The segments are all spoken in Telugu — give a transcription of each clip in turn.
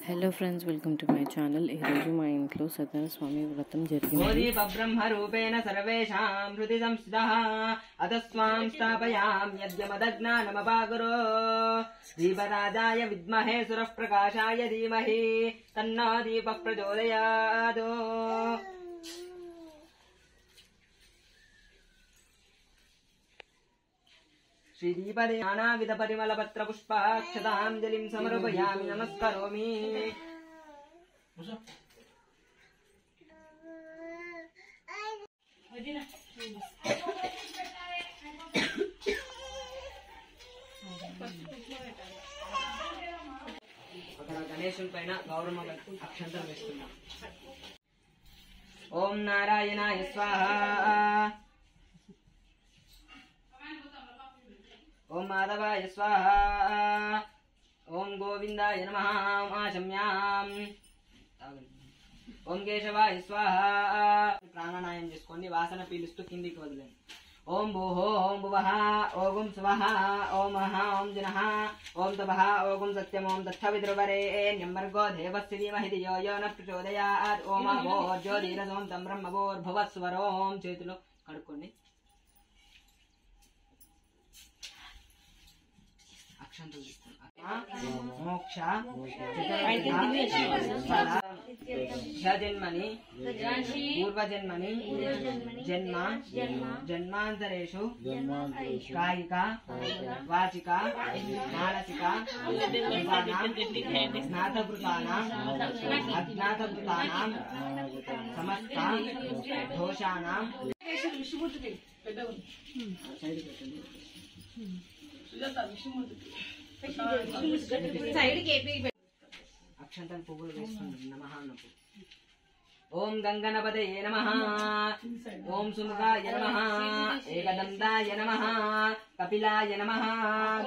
Hello friends, welcome to my channel. ఈరోజు మా ఇంట్లో సత్యనారాయణ స్వామి వ్రతం జరిగింది. బ్రహ్మ రూపేణ సర్వేషాం హృది సంస్థితః అతస్వాం స్థాపయామి యద్యమదజ్ఞానమపాగురో దీపరాజాయ విద్మహే సురః ప్రకాశాయ ధీమహి తన్నో దీపః ప్రచోదయాత్. श्रीदीपदे नानाविध परिमल पत्र पुष्पाक्षतांजलिं समर्पयामि नमस्करोमि. गणेशुनि पैन गौरम्म अक्षंतलु वेस्तुन्नाम. ओम नारायणाय स्वाहा. ओम माधवाय स्वाहा. ओम गोविंदाय नमः. आचम्याम. ओम केशवाय स्वाहा. प्राणायाम చేసుకోండి. వాసన పీలుస్తూ కిందికి వదిలేండి. ओम भूः ओम भुवः ओम स्वः ओम महः ओम जिनः ओम तपः ओम सत्यम ओम तत्सवितुर्वरेण्यं भर्गो देवस्य धीमहि धियो यो न प्रचोदयात्. ओम भोर्ज्योतिरसोम तं ब्रह्मभोर्भुवस्वरो. ओम చేతులు కడుక్కోండి. मोक्ष जन्मनि पूर्वजन्मनि जन्म जन्मांतरेषु कायिक वाचिक मानसिक स्नातकृतानां अज्ञातकृतानां समस्त दोषाणां अक्षंतन पुव्वुलु वेस्तुन्नाम. नमः अన్నప్పుడు ओम गंगनपतये नमः. ओम सुमुखाय नमः. एकदन्ताय नमः. कपिलाय नमः.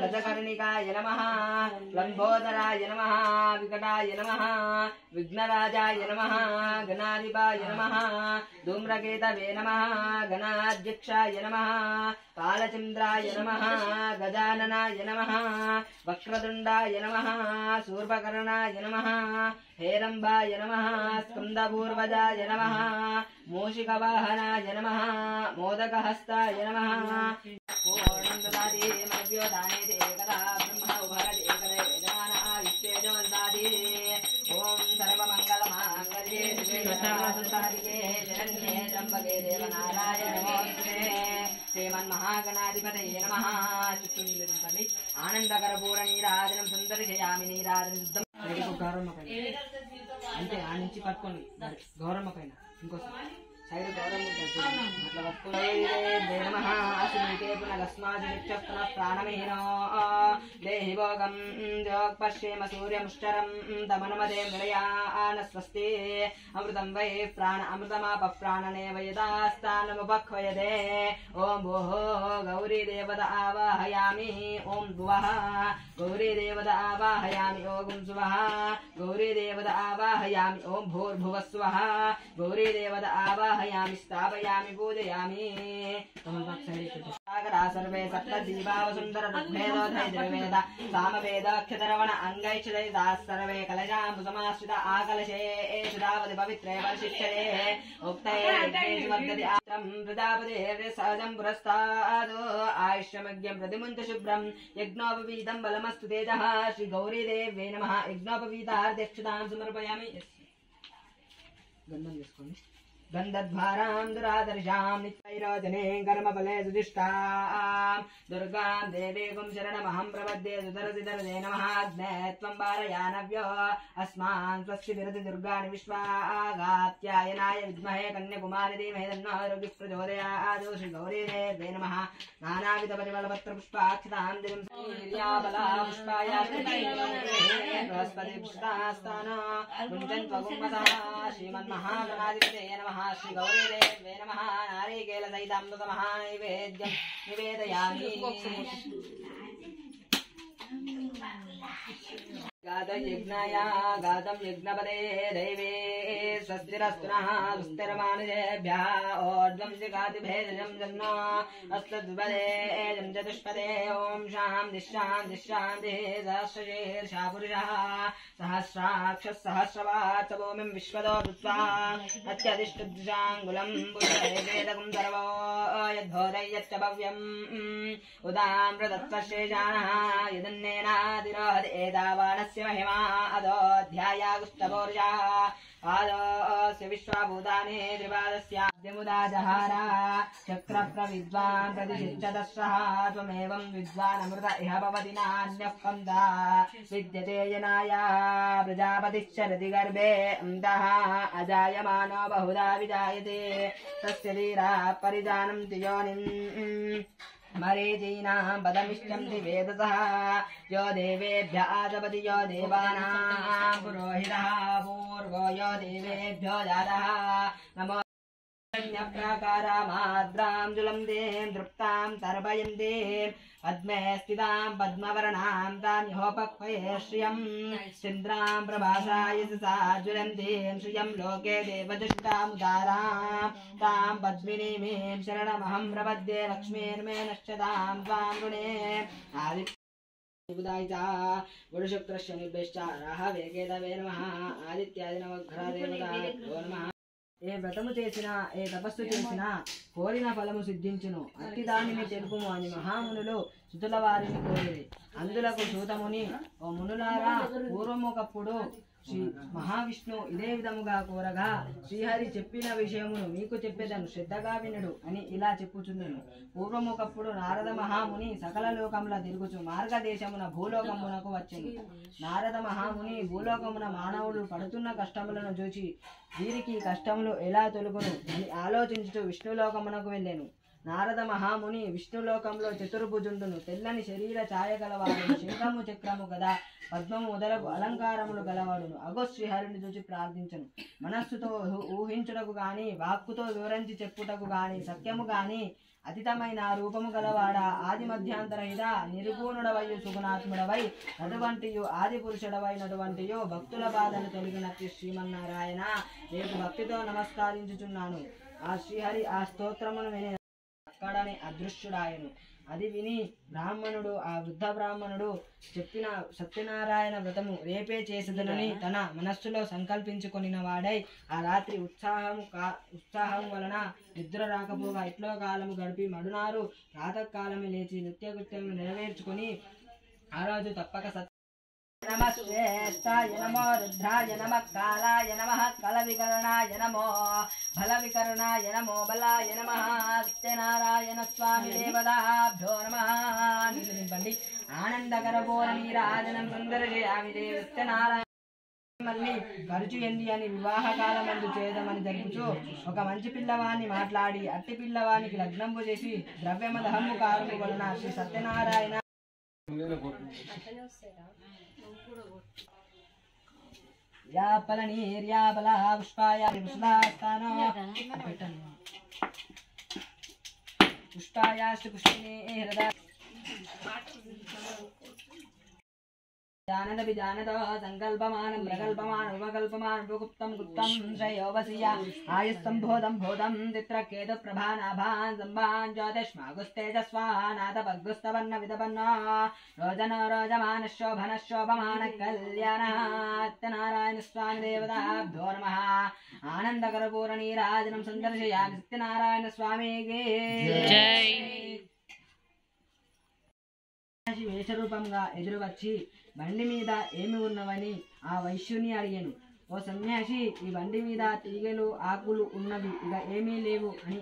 गजकर्णिकाय नमः. लंबोदराय नमः. विकटाय नमः. विघ्नराजाय नमः. गणाधिपाय नमः. धूम्रकेतवे नमः. गणाध्यक्षाय नमः. कालचंद्राय नमः. गजाननाय नमः. वक्रतुंडाय नमः. शूर्पकर्णाय नमः. हेरंबाय नमः. स्कंदपूर्वजाय नमः. मूषिकवाहनाय नमः. मोदकहस्ताय नमः. ओम सर्वमंगलमांगल्ये शिवे सर्वसाधिके शरण्ये त्र्यंबके देवनारायणे नमोस्तुते. श्रीमन्महागणाधिपतये नमः. చుట్టూ ఆనందకరపూర నీరాజనం సుందరిశయామి. నీరాజనం గౌరమ్మ పైన అంటే ఆ నుంచి పట్టుకోండి. గౌరమ్మ పైన ఇంకోసారి సైడ్ గౌరమ్మ అట్లా పట్టుకోండి. నమః అసునితే పునగస్మాదిత్య పునః ప్రాణమేనో దేహి భోగం జోగ్ పశ్యేమ సూర్యముష్టరం తమనమదే నిలయాన స్వస్తి. అమృతం వై ప్రాణ అమృతమాప ప్రాణనే వయదాస్తానముపక్వయదే. ఓం భూః గౌరీ దేవత ఆవాహయామి. ఓం భువః గౌరీ దేవత ఆవాహయామి. ఓం సువః గౌరీ దేవత ఆవాహయామి. ఓం భూర్భువస్వః గౌరీ దేవత ఆవాహయామి. స్థాపయామి పూజయామి. సాగరా సర్వే సప్త జీవావ సుందర ఋగ్వేదోధైర్వేద సామవేదాఖ్యతరవణ అంగైక్షదైదా సర్వే కలశాంబు సమాశ్రిత ఆకలశే సుధావతి పవిత్రే వర్షిష్యతే. ఉక్తైర్యజ్ఞేషు వర్ధతి ఆత్రం ప్రజాపతే సహజం పురస్తాద్. ఆయుష్యమగ్యం ప్రతిముంచ శుభ్రం యజ్ఞోపవీతం బలమస్తు తేజః. శ్రీ గౌరీదేవ్యై నమః. యజ్ఞోపవీతార్థక్షతాం సమర్పయామి. గంధం చేసుకోండి. गंधद्वारां दुरादर्शां नित्यैरोजने कर्मफले सुदिष्टां दुर्गां देवीं शरणमहं प्रपद्ये. सुदरसिदरदे नमः. अग्ने त्वं वारयानव्यो अस्मान् स्वस्ति विरति दुर्गाणि विश्वागात्यायनाय विद्महे कन्याकुमारी धीमहि तन्नो दुर्गिः प्रचोदयात्. श्री गौरीदेव्यै नमः. नानाविध परिमलपत्र पुष्पाक्षतांजलिं हीर्याबला पुष्पाय बृहस्पति पुष्पास्तानो कुञ्जन् त्वगुम्मतः. श्रीमन्महागणाधिपतये नमः. श्री गौरीदेव्यै नमः. नारिकेल सहितामृतमः नैवेद्यं निवेदयामि. गातयज्ञाय गातं यज्ञपदे दैवे स्वस्तिरस्तुनः सुस्तिरमानुजेभ्यः ओर्ध्वं जिगातिभेदजं जन्नो अस्तद्वदे जं चतुष्पदे ॐ शान्तिः सहस्रशीर्षा पुरुषः सहस्राक्षः सहस्रवात् भूमिं विश्वतो भूत्वा अत्यधिष्ठुदृशाङ्गुलं पुरुषेवेदकं सर्वो यद्भोदयच्च भव्यम् उदामृतत्वशेषाणः यदन्नेनादिरोहति एतावानस्य महिमा अदोऽध्यायागुष्टभोर्जा पादस्य विश्वाभूतानि त्रिपादस्याद्यमुदा जहारा चक्रप्रविद्वान् प्रतिष्ठतस्रः त्वमेवं विद्वानमृत इह भवति नान्यः पन्था विद्यते जनाय प्रजापतिश्चरति गर्भे अन्तः अजायमानो बहुधा विजायते तस्य वीराः परिजानन्ति योनिम् मरीचीनां पदमिष्टन्ति वेदतः यो देवेभ्य आदपति यो देवानां पुरोहितः पूर्वो यो देवेभ्यो जातः नमो प्राकारामाद्रां जुलन्ते दृप्तां तर्पयन्ते पद्मे स्थितां पद्मवर्णां तां ह्योपक्वये श्रियं चन्द्रां प्रभासाय सा ज्वलन्तीं श्रियं लोके देवजुष्टामुदारां तां पद्मिनीमीं शरणमहं प्रपद्ये लक्ष्मीर्मे नश्यतां त्वां ऋणे आदित्यादिचा गुरुशुक्रस्य निर्भेश्चारः वेगेदवे नमः आदित्यादि नवग्रहदेवताभ्यो नमः ఏ వ్రతము చేసినా ఏ తపస్సు చేసినా కోరిన ఫలము సిద్ధించును అట్టి దానిని తెలుపుము అని మహామునులు సుతుల వారిని కోరిరి అందులకు సూతముని ఓ మునులారా పూర్వమొకప్పుడు శ్రీ మహావిష్ణు ఇదే విధముగా కోరగా శ్రీహరి చెప్పిన విషయమును మీకు చెప్పేదను శ్రద్ధగా వినుడు అని ఇలా చెప్పుచుండెను పూర్వమొకప్పుడు నారద మహాముని సకల లోకముల తిరుగుచు మార్గదేశమున భూలోకమునకు వచ్చెను నారద మహాముని భూలోకమున మానవులు పడుతున్న కష్టములను చూచి వీరికి కష్టములు ఎలా తొలుగును అని ఆలోచించుతూ విష్ణులోకమునకు వెళ్ళెను నారద మహాముని విష్ణులోకంలో చతుర్భుజుండును తెల్లని శరీర ఛాయ గలవాడును శంఖము చక్రము గదా పద్మము మొదలగు అలంకారములు గలవాడును అగో శ్రీహరిని చూచి ప్రార్థించను మనస్సుతో ఊహించుటకు గాని వాక్కుతో వివరించి చెప్పుటకు గాని సత్యము గాని అతితమైన రూపము గలవాడా ఆది మధ్యాంతరహిత నిర్గుణుడవయు సుగుణాత్ముడవై అటువంటియు ఆది పురుషుడవైనటువంటియో భక్తుల బాధను తొలగినట్టి శ్రీమన్నారాయణ నీకు భక్తితో నమస్కరించుచున్నాను ఆ శ్రీహరి ఆ స్తోత్రమును విని అక్కడని అదృశ్యుడాయను అది విని బ్రాహ్మణుడు ఆ వృద్ధ బ్రాహ్మణుడు చెప్పిన సత్యనారాయణ వ్రతము రేపే చేసేదనని తన మనస్సులో సంకల్పించుకొనిన వాడై ఆ రాత్రి ఉత్సాహం వలన నిద్ర రాకపోగా ఇట్లో కాలము గడిపి మడునారు ప్రాతకాలమే లేచి నిత్యకృత్యములు నెరవేర్చుకొని ఆ రోజు తప్పక नमः श्रेष्ठाय नमो रुद्राय नमः कालाय नमः कलविकरणाय नमो बलविकरणाय नमो बलाय नमः सत्यनारायण स्वामी देवताभ्यो नमः निलंबंడి ఆనందకరపూర నీరాజనం సుందరజయామి దేవ సత్యనారాయణ మళ్ళీ ఖర్చు ఎంది అని వివాహ కాలమందు చేయదమని జరుపుచు ఒక మంచి పిల్లవాన్ని మాట్లాడి అట్టి పిల్లవానికి లగ్నంపు చేసి ద్రవ్యమ దహము కారము వలన శ్రీ సత్యనారాయణ यापलनीर्यापल पुष्पाय पुष्पास्तानो पुष्पायाश्च पुष्पिने हृदय जानद विजानद संकल्पमानं प्रकल्पमानं उपकल्पमानं प्रगुप्तं गुप्तं श्रेयोवसीय आयुस्संभोधं भोधं चित्रकेतु प्रभानाभान् संभान् ज्योतिष्मागुस्तेजस्वानाथपद्गुस्तवन्न विदपन्ना रोजनो रोजमानशोभनशोभमान कल्याणः सत्यनारायण स्वामी देवताभ्यो नमः आनन्दकरपूरणीराजनं सन्दर्शयामि सत्यनारायण स्वामी की जय వేషరూపంగా ఎదురు వచ్చి బండి మీద ఏమి ఉన్నవని ఆ వైశ్యుని అడిగాను ఓ సన్యాసి ఈ బండి మీద తీగలు ఆకులు ఉన్నవి ఇక ఏమీ లేవు అని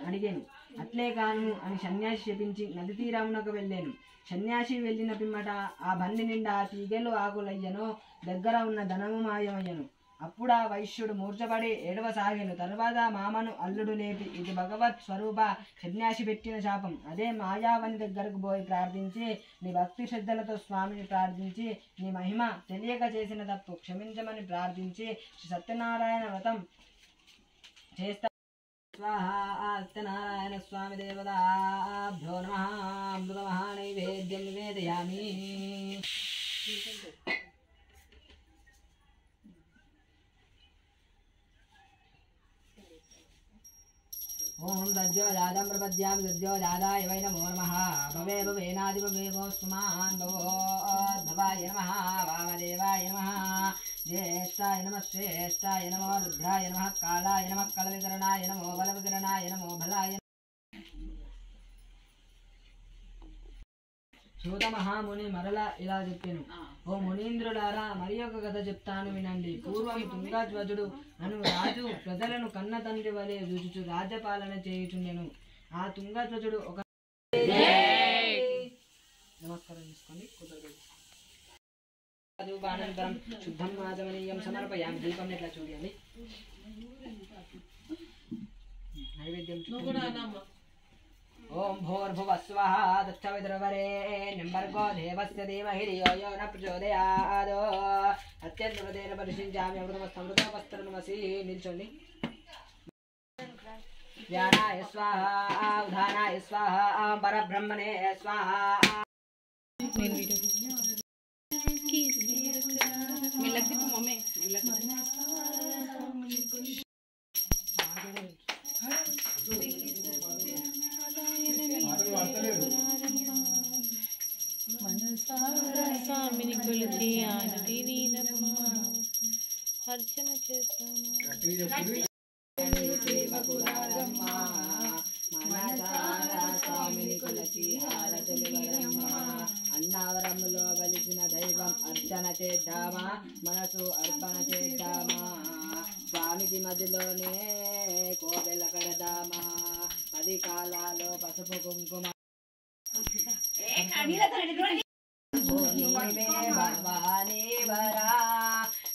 అడిగాను అట్లే కాను అని సన్యాసి చెప్పించి నది తీరమునకు వెళ్ళాను సన్యాసి వెళ్ళిన పిమ్మట ఆ బండి నిండా తీగలు ఆకులయ్యను దగ్గర ఉన్న ధనము మాయమయ్యను అప్పుడు ఆ వైశ్యుడు మూర్ఛపడి ఏడవసాగాను తర్వాత మామను అల్లుడు లేపి ఇది భగవత్ స్వరూప సన్యాసి పెట్టిన శాపం అదే మాయావని దగ్గరకు పోయి ప్రార్థించి నీ భక్తి శ్రద్ధలతో స్వామిని ప్రార్థించి నీ మహిమ తెలియక చేసిన తప్పు క్షమించమని ప్రార్థించి శ్రీ సత్యనారాయణ వ్రతం చేస్తా సత్యనారాయణ స్వామి దేవతాభ్యో నమః అమృతమహా నైవేద్యం నివేదయామి ఓం సద్యో జాతం ప్రపద్యాం సద్యో జాతాయ వై నమో నమః భవే భవేనాది భవేవోస్మాన్ భవోద్భవాయ నమః వామదేవాయ నమః జ్యేష్ఠాయ నమః శ్రేష్ఠాయ నమో రుద్రాయ నమః కాళాయ నమః కలవికరణాయ నమో బలవికరణాయ నమో బలాయ సూత మహాముని మరల ఇలా చెప్పాను, ఓ మునీంద్రులారా మరి ఒక కథ చెప్తాను వినండి. పూర్వం తుంగధ్వజుడు అను రాజు ప్రజలను కన్న తండ్రి వలె రుచుచు రాజ్యపాలన చేయుచుండెను. ఆ తుంగధ్వజుడు ఒక నమస్కారం చేసుకోండి అనంతరం శుద్ధం ఆచమనీయం సమర్పయామి. దీపం ఎట్లా చూడండి, నైవేద్యం ఓం భూర్భువః స్వః తత్సవితుర్వరేణ్యం భర్గో దేవస్య ధీమహి ధియో యో న ప్రచోదయాత్. అత్యంతేన పరిశించామి అమృతమస్తమృతోపస్తరమసి. నిల్చోండి. ధ్యానాయ స్వాహ ఉదానాయ స్వాహ పరబ్రహ్మణే స్వాహ. స్వామిని కొలిచి ఆరతి నీదమ్మ అర్చన చేస్తాము. స్వామిని కొలిచి హారతులివరమ్మ. అన్నావరములో వెలిసిన దైవం అర్చన చేద్దామా, మనసు అర్పణ చేద్దామా. స్వామికి మధ్యలోనే కోవెల కడదామా. 10 కాలాలో పసుపు కుంకుమ భవానీ వరా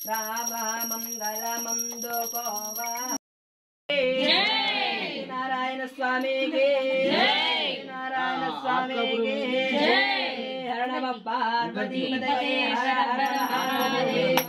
రామ మంగళమందుకోవా. నారాయణ స్వామికి నారాయణ స్వామికి హర నమ పార్వతీ పతయే హర హర మహాదేవ.